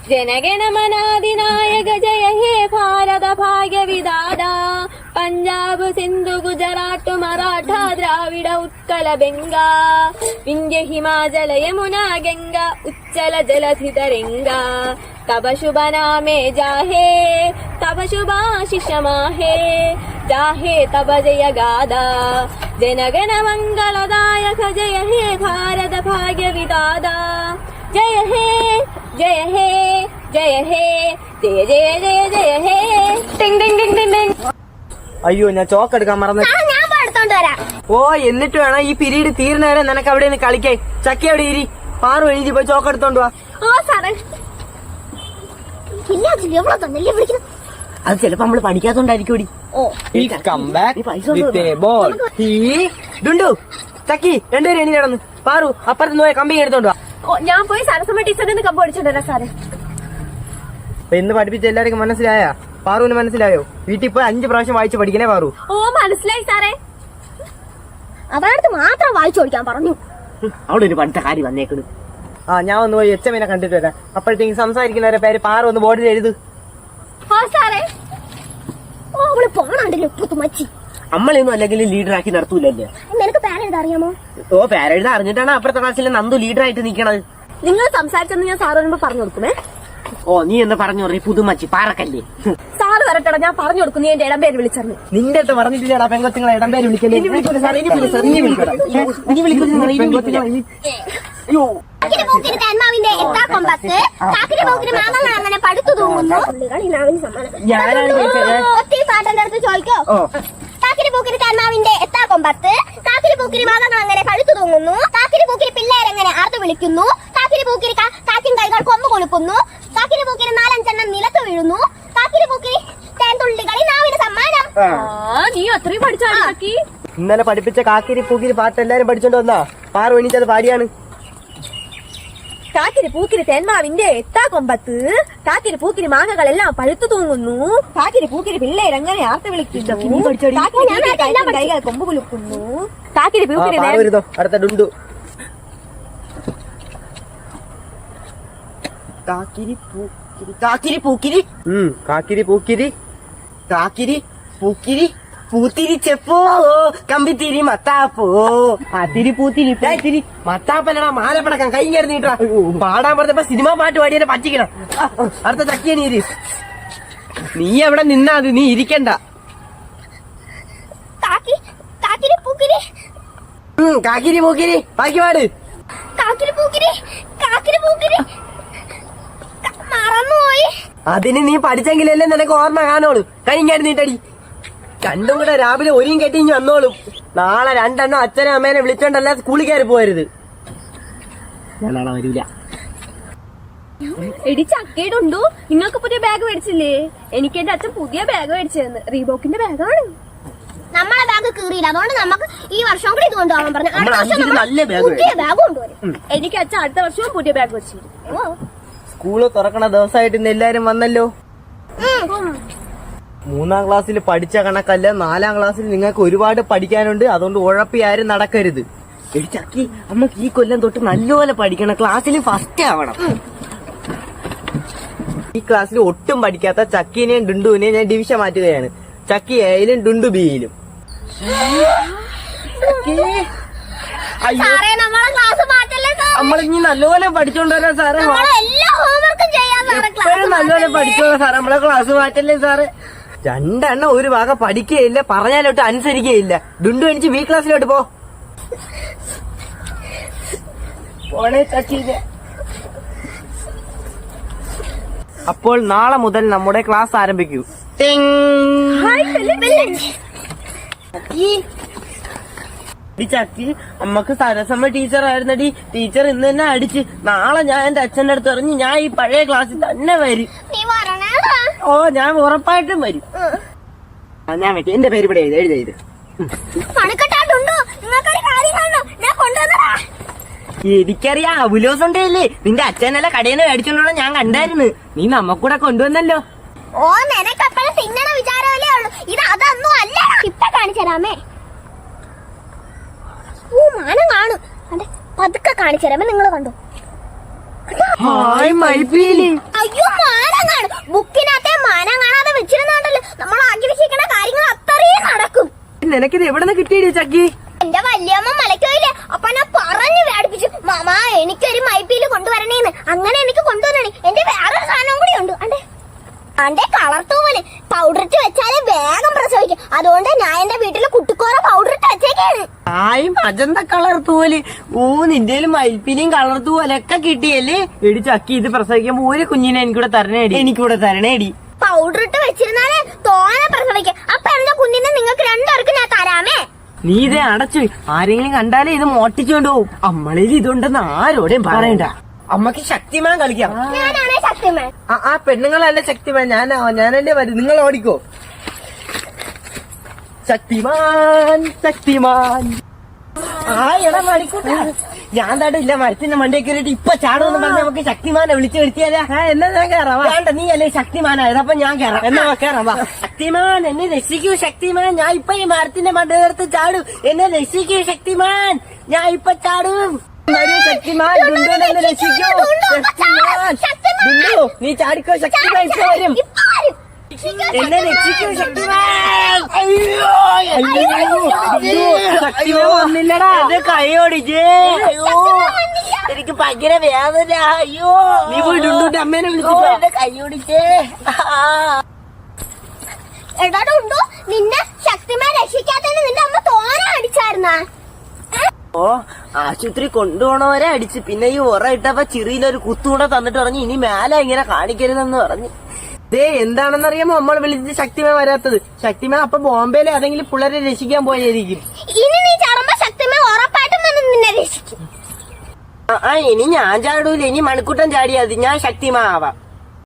जनगणमनाधिनायक जय हे भारत भाग्य विधाता पंजाब सिंधु गुजरात मराठा द्राविड उत्कल बेंगा विंध्य हिमाचल यमुना गंगा उच्चल जलधि तरंगा तब शुभ नामे जाहे तब शुभाशिष माहे जाहे तब जय गादा जनगण मंगलदायक जय हे भारत भाग्य विधाता जय हे जय हे जय हे जय जय जय जय हे टिंग टिंग टिंग टिंग टिंग. അയ്യോ ഞാൻ ചോക്ക് എടുക്കാൻ മറന്നു. ഓ എന്നിട്ട് വേണം ഈ പീരീഡ് തീർന്നവരെ നിനക്ക് അവിടെ നിന്ന് കളിക്കേ. ചക്കി അവിടെ ഇരി. പാറു എഴുതി പോയി ചോക്ക് എടുത്തോണ്ട് വാ. അത് ചിലപ്പോ നമ്മള് പഠിക്കാത്തോണ്ടായിരിക്കും. ഡുണ്ടു ചക്കി രണ്ടുപേരും എണി കിടന്നു. പാറു അപ്പുറത്ത് പോയ കമ്പി എടുത്തോണ്ട് വാ. ഞാൻ പോയി സരസമ്മ ടീച്ചറിന് കമ്പ് പഠിച്ചോണ്ടല്ലോ സാറേ. ഇന്ന് പഠിപ്പിച്ച എല്ലാവർക്കും മനസ്സിലായ? പാറുവിന് മനസ്സിലായോ? വീട്ടിൽ പോയി 5 പ്രാവശ്യം വായിച്ച് പഠിക്കണേ പാറു. ഓ മനസ്സിലായി സാറേ. അവരുടെ മാത്രം വായിച്ചു പഠിക്കാൻ പറഞ്ഞു. അവിടെ ഒരു പഠിത്ത കാര്യം വന്നേക്കണ്. ഞാൻ ഒന്ന് പോയി എച്ചമ്മനെ കണ്ടിട്ട് വരാം. അപ്പോഴത്തേക്ക് സംസാരിക്കുന്നവരെ പേര് പാറു ഒന്ന് ബോർഡിൽ എഴുതു. നമ്മളൊന്നും അല്ലെങ്കിൽ ലീഡറാക്കി നടത്തൂലല്ലേ. നിനക്ക് പേരെഴുതാ അറിയാമോ? ഓ പേരെഴുതാ അറിഞ്ഞിട്ടാണ് അപ്പുറത്തെ ക്ലാസ്സിലെ നന്ദു ലീഡറായിട്ട് നിക്കണത്. നിങ്ങൾ സംസാരിച്ചെന്ന് ഞാൻ സാറ് വരുമ്പോ പറഞ്ഞു കൊടുക്കുമേ. ഓ നീ എന്ന് പറഞ്ഞു പറയും പുതുമച്ചി പാറക്കല്ലേ. സാറ് വരട്ടെടാ, ഞാൻ പറഞ്ഞു കൊടുക്കും. നീ എന്റെ ഇടം പേര് വിളിച്ചറിഞ്ഞു. നിന്റെ അടുത്ത് പറഞ്ഞിട്ടില്ലടാ പെങ്കൊച്ചുങ്ങളെ ഇടം പേര് വിളിക്കല്ലേ. ചോദിക്കോ കാക്കിരി പൂക്കിരി തന്മാവിന്റെ എത്താ കൊമ്പത്ത് കാക്കിരി പൂക്കിരി മാതങ്ങൾ അങ്ങനെ പഴുത്തു തൂങ്ങുന്നു. കാക്കിരി പൂക്കിരി പിള്ളേരെങ്ങനെ ആർത്തു വിളിക്കുന്നു. കാക്കിരി പൂക്കിരി കാക്കിൻ കൈകൾ കൊമ്പ് കൊളുക്കുന്നു. കാക്കിരി പൂക്കിരി 4-5 നിലത്ത് വീഴുന്നു. കാക്കിരി പൂക്കിരി തേൻതുള്ളികളി നാവിന് സമ്മാനം. നീ അത്രയും പഠിച്ചാക്കി. ഇന്നലെ പഠിപ്പിച്ച കാക്കിരി പൂക്കിരി പാട്ട് എല്ലാരും പഠിച്ചോണ്ട് വന്നാ. പാറു എണീച്ചത് പാടിയാണ്. കാക്കിരി പൂക്കിരി തേന്മാവിന്റെ എത്താ കൊമ്പത്ത് കാക്കിരി പൂക്കിരി മാങ്ങകളെല്ലാം പഴുത്തു തൂങ്ങുന്നു. കാക്കിരി പൂക്കിരി പിള്ളേരെങ്ങനെ ആർത്ത് വിളിക്കുന്നു. കൈകൾ കൊമ്പ് കുലുക്കുന്നു. കാക്കിരി പൂക്കിരി അടുത്ത ഡുണ്ടു. കാക്കിരി പൂക്കിരി കാക്കിരി പൂക്കിരി കാക്കിരി പൂക്കിരി കാക്കിരി പൂക്കിരി പൂത്തിരി ചെപ്പോ കമ്പിത്തിരി മത്താപ്പോ അതിരി പൂത്തിരി തിരി മത്താപ്പല്ലടാ മാലപ്പടക്കം കൈ കരുന്നിട്ടാ. പാടാൻ പറഞ്ഞപ്പോ സിനിമ പാട്ട് പാടിയെ പറ്റിക്കണം. അടുത്ത ചക്കിയ നീര്. നീ എവിടെ നിന്നാ അത് നീ ഇരിക്കണ്ട. കാക്കിരി പൂക്കിരി ബാക്കി പാട്. അതിന് നീ പഠിച്ചെങ്കിലല്ലേ നിനക്ക് ഓർമ്മ കാണുള്ളൂ. കൈ കരുന്നിട്ടടി. രണ്ടും കൂടെ രാവിലെ ഒരുയും കെട്ടിഞ്ഞ് വന്നോളും. നാളെ 2 എണ്ണം അച്ഛനും അമ്മേനെ വിളിച്ചോണ്ടല്ല സ്കൂളിൽ കയറി പോരുത്. ഞാൻ നാളെ വരൂല. എടി ചക്കയിടുണ്ടു. നിങ്ങൾക്ക് പുതിയ ബാഗ് മേടിച്ചില്ലേ? എനിക്ക് എന്റെ അച്ഛൻ പുതിയ ബാഗ് മേടിച്ചതെന്ന്. റീബോക്കിന്റെ ബാഗാണ്. നമ്മളെ ബാഗ് കീറിയില്ല, അതുകൊണ്ട് നമുക്ക് ഈ വർഷം കൂടി ഇത് കൊണ്ടുപോകാൻ പറഞ്ഞു. പുതിയ ബാഗ് കൊണ്ടുവരും. എനിക്ക് അച്ഛൻ അടുത്ത വർഷവും പുതിയ ബാഗ് വെച്ചിരുന്നു. സ്കൂള് തുറക്കണ ദിവസമായിട്ട് ഇന്ന് എല്ലാരും വന്നല്ലോ. 3ാം ക്ലാസ്സിൽ പഠിച്ച കണക്കല്ല 4ാം ക്ലാസ്സിൽ നിങ്ങൾക്ക് ഒരുപാട് പഠിക്കാനുണ്ട്. അതുകൊണ്ട് ഉഴപ്പി ആരും നടക്കരുത്. ചക്കി നമുക്ക് ഈ കൊല്ലം തൊട്ട് നല്ലപോലെ പഠിക്കണം. ക്ലാസ്സിൽ ഫസ്റ്റ് ആവണം. ഈ ക്ലാസ്സിൽ ഒട്ടും പഠിക്കാത്ത ചക്കീനെയും ഡുണ്ടുവിനെയും ഞാൻ ഡിവിഷൻ മാറ്റുകയാണ്. ചക്കി എയിലും ഡുണ്ടു ബിയിലും. നമ്മളിനി നല്ലപോലെ പഠിച്ചോണ്ടല്ലോ സാറേ. എപ്പോഴും നല്ലപോലെ പഠിച്ചോളാം സാറേ. നമ്മളെ ക്ലാസ് മാറ്റല്ലേ സാറേ. 2 എണ്ണം ഒരു ഭാഗ പഠിക്കുകയില്ല, പറഞ്ഞാലോട്ട് അനുസരിക്കുകയില്ല. ഡുണ്ടു എണിച്ച് ബി ക്ലാസ്സിലോട്ട് പോ. അപ്പോൾ നാളെ മുതൽ നമ്മുടെ ക്ലാസ് ആരംഭിക്കൂ. ചക്കി അമ്മക്ക് സരസമ്മ ടീച്ചർ ആയിരുന്നടി. ടീച്ചർ ഇന്ന് തന്നെ അടിച്ച്. നാളെ ഞാൻ എന്റെ അച്ഛന്റെ അടുത്ത് പറഞ്ഞ് ഞാൻ ഈ പഴയ ക്ലാസ്സിൽ തന്നെ വരും. ഓ ഞാൻ ഉറപ്പായിട്ടും വരും. ഞാൻ പറ്റി എന്റെ പേര് ഇവിടെ എഴുതി. എനിക്കറിയാം ഉലോസുണ്ടല്ലേ. നിന്റെ അച്ഛനല്ല കടയിൽ നിന്ന് മേടിച്ചോണ്ടോ ഞാൻ കണ്ടായിരുന്നു. നീ നമ്മക്കൂടെ കൊണ്ടുവന്നല്ലോ. ഓ നിനക്കപ്പോഴും തിന്നണ വിചാരമല്ലേ ഉള്ളൂ. ഇത് അതൊന്നും അല്ല. ഇപ്പൊ കാണിച്ചരാമേ. ഓ മാനം കാണും. പതുക്കെ കാണിച്ചരാമേ. നിങ്ങൾ കണ്ടോ ഹായ് മയിൽപ്പീലി. അയ്യോ മാനങ്ങാണ് ബുക്കിനകത്തെ മാനം കാണാതെ വെച്ചിരുന്നാണ്ടല്ലോ നമ്മൾ ആഗ്രഹിക്കുന്ന കാര്യങ്ങൾ അത്രയും നടക്കും. നിനക്കിത് എവിടെ നിന്ന് കിട്ടിയിടി ചക്കി? എന്റെ വല്യമ്മ മലക്കോയില്ലേ അപ്പൊ ഞാൻ പറഞ്ഞു വേടിപ്പിച്ചു മാമാ എനിക്കൊരു മൈപ്പീല് കൊണ്ടുവരണേന്ന്. അങ്ങനെ എനിക്ക് കൊണ്ടുവരണേ. എന്റെ വേറൊരു സാധനം കൂടി ഉണ്ട്. അന്റെ കളർ തൂവല് പൗഡർ ഇട്ട് വെച്ചാലേ വേഗം പ്രസവിക്കും. അതുകൊണ്ട് ഞാൻ എന്റെ വീട്ടില് കുട്ടിക്കോറ പൗഡർ ഇട്ട് വെച്ചേക്കാണ്. ഹായ് മജന്ത കളർ തൂവല്. ഓ നിന്റെ മയിൽപ്പീലിയും കളർ തൂവലൊക്കെ കിട്ടിയല്ലേ? എടി ചക്കി, ഇത് പ്രസവിക്കുമ്പോ ഒരു കുഞ്ഞിനെ എനിക്കൂടെ തരണേടി. പൗഡർ ഇട്ട് വെച്ചിരുന്നാലേ തോനെ പ്രസവിക്കും. അപ്പൊ എന്റെ കുഞ്ഞിനെ നിങ്ങൾക്ക് രണ്ടുപേർക്ക് ഞാൻ തരാമേ. നീ ഇത് അടച്ചു. ആരെങ്കിലും കണ്ടാലേ ഇത് മോട്ടിച്ചോണ്ട് പോവും. അമ്മളിൽ ഇതുണ്ടെന്ന് ആരോടെയും പറയണ്ട. അമ്മക്ക് ശക്തിമാൻ കളിക്കാം. ഞാനാണേ ശക്തിമാൻ. ആ പെണ്ണുങ്ങളല്ല ശക്തിമാൻ. ഞാനല്ലേ വരും. നിങ്ങൾ ഓടിക്കോ. ശക്തിമാൻ. ആ എടാ മണിക്കൂട്ട, ഞാൻ താടില്ല മരത്തിന്റെ മണ്ടയിൽ കയറിയിട്ട് ഇപ്പൊ ചാടുമെന്ന് പറഞ്ഞ നമുക്ക് ശക്തിമാനെ വിളിച്ചു വരുത്തിയാലേ. എന്നാ ഞാൻ കയറാം. വേണ്ട, നീ അല്ലേ ശക്തിമാനായത്. അപ്പൊ ഞാൻ കയറാം. എന്നാ കയറാം. ശക്തിമാൻ എന്നെ രക്ഷിക്കൂ. ശക്തിമാൻ, ഞാൻ ഇപ്പൊ ഈ മരത്തിന്റെ മണ്ടയിലെടുത്ത് ചാടും. എന്നെ രക്ഷിക്കൂ ശക്തിമാൻ, ഞാൻ ഇപ്പൊ ചാടും. ശക്തിമാൻ, ഡുണ്ടുവിനെ എന്നെ രക്ഷിക്കൂ. ഡുണ്ടു, നീ ചാടിക്കോ. ശക്തിമാൻ ഇപ്പൊ വരും. എന്നെ രക്ഷിക്കൂ ശക്തിമാൻ. ശക്തിമാൻ വന്നില്ലടാ. എന്റെ കൈ ഓടിച്ചേ. എനിക്ക് ഭയങ്കര വേദന. അയ്യോ, നീ പോയി ഡുണ്ടുന്റെ അമ്മേനെ വിളിച്ചു. എന്റെ കൈ ഓടിച്ചേ. എടാ ഉണ്ടോ നിന്നെ ശക്തിമാൻ രക്ഷിക്കാത്തതിന് നിന്റെ അമ്മ തോന അടിച്ചായിരുന്ന? ഓ, ആശുപത്രി കൊണ്ടുപോണവരെ അടിച്ച്. പിന്നെ ഈ ഉറ ഇട്ടപ്പോ ചിറിയിലൊരു കുത്തുകൂടെ തന്നിട്ട് പറഞ്ഞു ഇനി മേലെ ഇങ്ങനെ കാണിക്കരുതെന്ന് പറഞ്ഞു. ദേ എന്താണെന്നറിയാമോ നമ്മൾ വിളിച്ച് ശക്തിമാൻ വരാത്തത്? ശക്തിമാൻ അപ്പൊ ബോംബെയിലെ ഏതെങ്കിലും പിള്ളേരെ രക്ഷിക്കാൻ പോയായിരിക്കും. ഇനി നീ ചാടുമ്പോ ശക്തിമാൻ ഉറപ്പായിട്ടും വന്ന് നിന്നെ രക്ഷിക്കും. ഇനി ഞാൻ ചാടൂല. ഇനി മണിക്കൂട്ടൻ ചാടിയാ മതി. ഞാൻ ശക്തിമാൻ ആവാം.